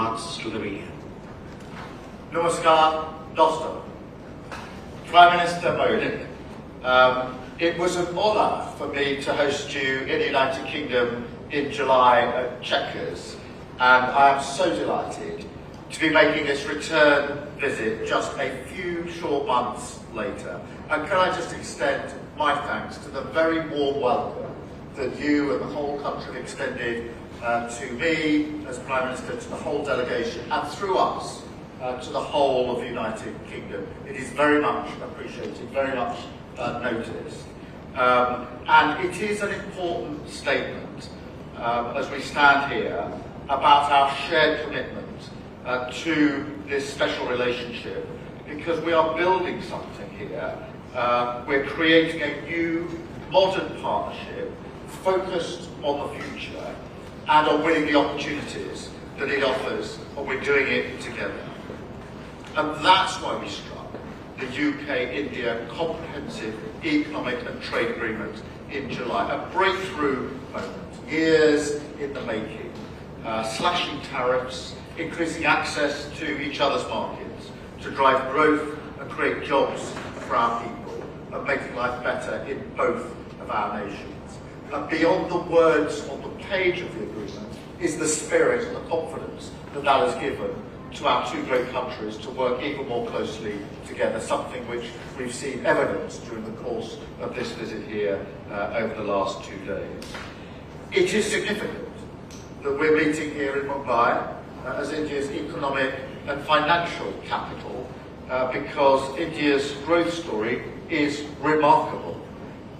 remarks to the media. Namaskar, Dostum. Prime Minister Modi, it was an honour for me to host you in the United Kingdom in July at Chequers, and I am so delighted to be making this return visit just a few short months later. And can I just extend my thanks to the very warm welcome that you and the whole country have extended to me as Prime Minister, to the whole delegation, and through us to the whole of the United Kingdom. It is very much appreciated, very much noticed. And it is an important statement as we stand here about our shared commitment to this special relationship, because we are building something here. We're creating a new, modern partnership focused on the future and on winning the opportunities that it offers, and we're doing it together. And that's why we struck the UK-India Comprehensive Economic and Trade Agreement in July, a breakthrough moment, years in the making, slashing tariffs, increasing access to each other's markets, to drive growth and create jobs for our people, and making life better in both of our nations. And beyond the words on the page of the agreement is the spirit and the confidence that that has given to our two great countries to work even more closely together, something which we've seen evidence during the course of this visit here over the last 2 days. It is significant that we're meeting here in Mumbai as India's economic and financial capital, because India's growth story is remarkable.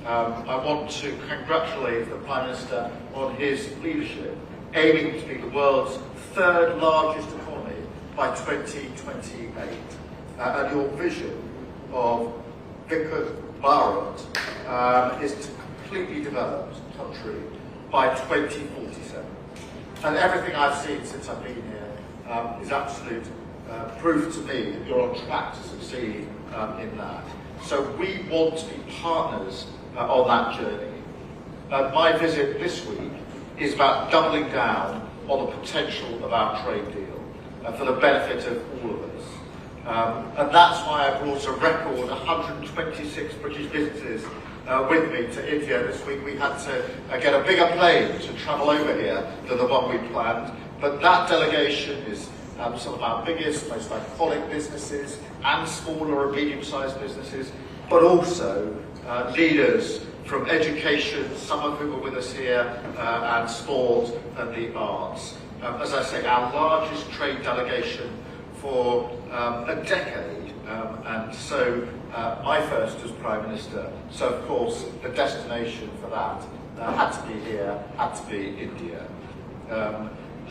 I want to congratulate the Prime Minister on his leadership, aiming to be the world's third largest economy by 2028. And your vision of Viksit Bharat is to completely developed country by 2047. And everything I've seen since I've been here is absolute proof to me that you're on track to succeed in that. So we want to be partners on that journey. My visit this week is about doubling down on the potential of our trade deal for the benefit of all of us. And that's why I brought a record 126 British businesses with me to India this week. We had to get a bigger plane to travel over here than the one we planned, but that delegation is some of our biggest, most iconic businesses and smaller and medium-sized businesses, but also leaders from education, some of whom are with us here, and sport and the arts. As I say, our largest trade delegation for a decade, and so my first as Prime Minister, so of course the destination for that had to be here, had to be India.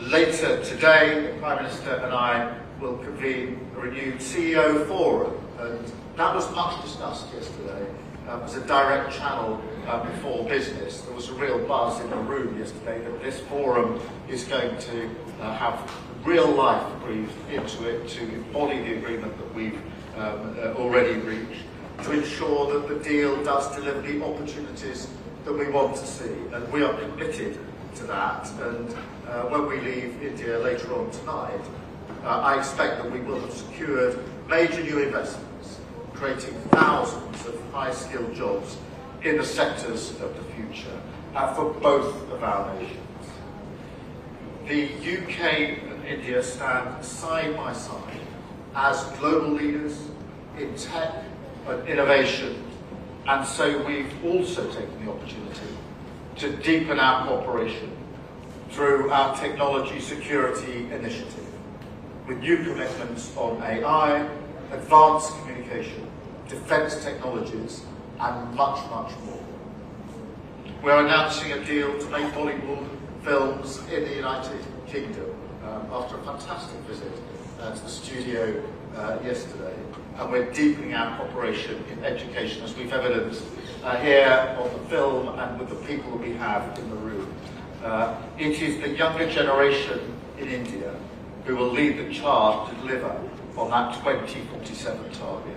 Later today, the Prime Minister and I will convene a renewed CEO forum, and that was much discussed yesterday as a direct channel for business. There was a real buzz in the room yesterday that this forum is going to have real life breathed into it to embody the agreement that we've already reached, to ensure that the deal does deliver the opportunities that we want to see. And we are committed to that. And when we leave India later on tonight, I expect that we will have secured major new investments, creating thousands of high-skilled jobs in the sectors of the future for both of our nations. The UK and India stand side by side as global leaders in tech and innovation, and so we've also taken the opportunity to deepen our cooperation through our technology security initiative, with new commitments on AI, advanced communication, defence technologies, and much, much more. We're announcing a deal to make Bollywood films in the United Kingdom after a fantastic visit to the studio yesterday, and we're deepening our cooperation in education, as we've evidenced here on the film and with the people that we have in the room. It is the younger generation in India who will lead the charge to deliver on that 2047 target.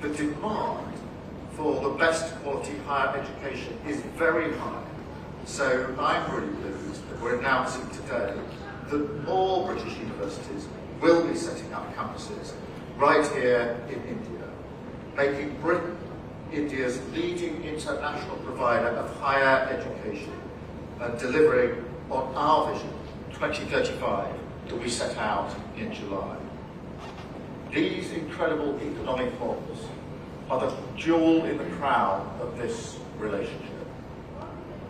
The demand for the best quality higher education is very high, so I'm really pleased that we're announcing today that more British universities will be setting up campuses right here in India, making Britain India's leading international provider of higher education and delivering on our vision 2035 that we set out in July. These incredible economic models are the jewel in the crown of this relationship.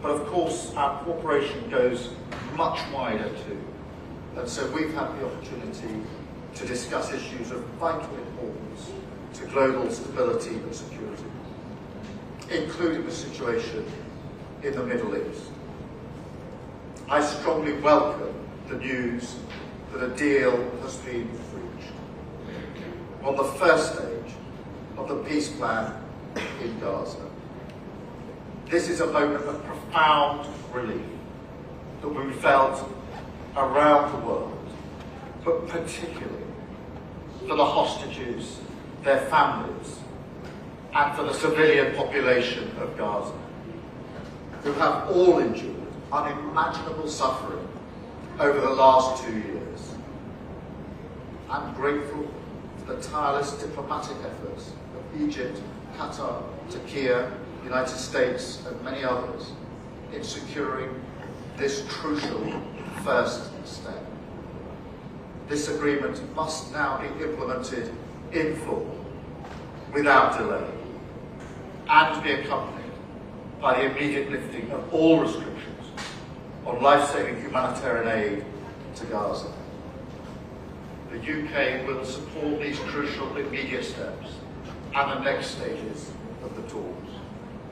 But of course, our cooperation goes much wider too. And so we've had the opportunity to discuss issues of vital importance to global stability and security, including the situation in the Middle East. I strongly welcome the news that a deal has been reached on the first stage of the peace plan in Gaza. This is a moment of profound relief that we felt around the world, but particularly for the hostages, their families, and for the civilian population of Gaza, who have all endured unimaginable suffering over the last 2 years. I'm grateful for the tireless diplomatic efforts of Egypt, Qatar, Turkey, the United States, and many others in securing this crucial first step. This agreement must now be implemented in full, without delay, and be accompanied by the immediate lifting of all restrictions on life-saving humanitarian aid to Gaza. The UK will support these crucial immediate steps and the next stages of the talks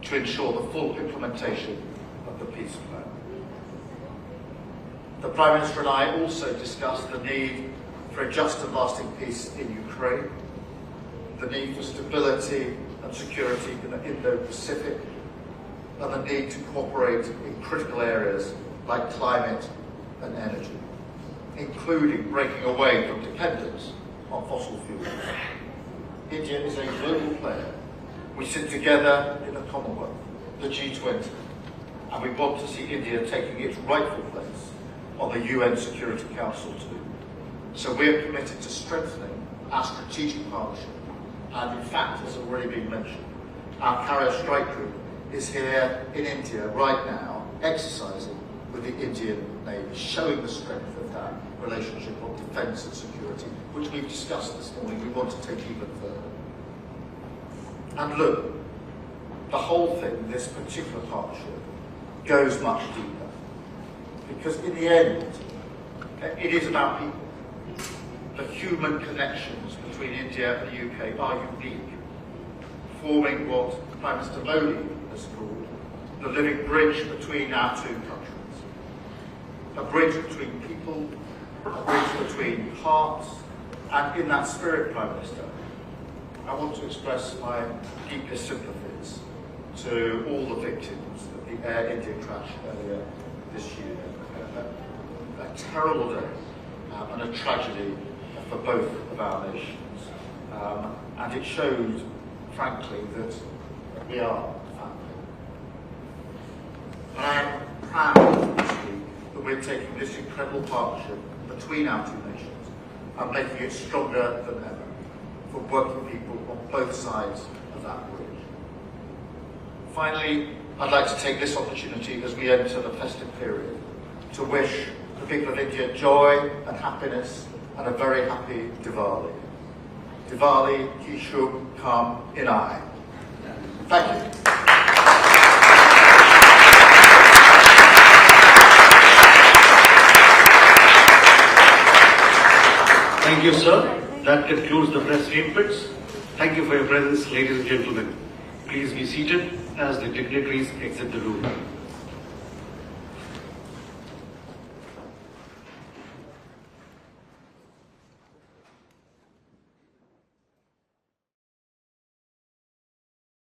to ensure the full implementation of the peace plan. The Prime Minister and I also discussed the need for a just and lasting peace in Ukraine, the need for stability and security in the Indo-Pacific, and the need to cooperate in critical areas like climate and energy, including breaking away from dependence on fossil fuels. India is a global player. We sit together in the Commonwealth, the G20, and we want to see India taking its rightful place on the UN Security Council too. So we are committed to strengthening our strategic partnership. And in fact, as already been mentioned, our Carrier Strike Group is here in India right now, exercising with the Indian Navy, showing the strength of that relationship on defence and security, which we've discussed this morning. We want to take even further. And look, the whole thing, this particular partnership, goes much deeper. Because in the end, it is about people. The human connections between India and the UK are unique, forming what Prime Minister Modi has called the living bridge between our two countries. A bridge between people, a bridge between hearts, and in that spirit, Prime Minister, I want to express my deepest sympathies to all the victims of the Air India crash earlier this year. A terrible day and a tragedy for both of our nations. And it showed, frankly, that we are family. And I am proud this week that we're taking this incredible partnership between our two nations and making it stronger than ever for working people on both sides of that bridge. Finally, I'd like to take this opportunity as we enter the festive period to wish the people of India joy and happiness and a very happy Diwali. Diwali ki shubh kam inai. Thank you. Thank you, sir. That concludes the press statements. Thank you for your presence, ladies and gentlemen. Please be seated as the dignitaries exit the room.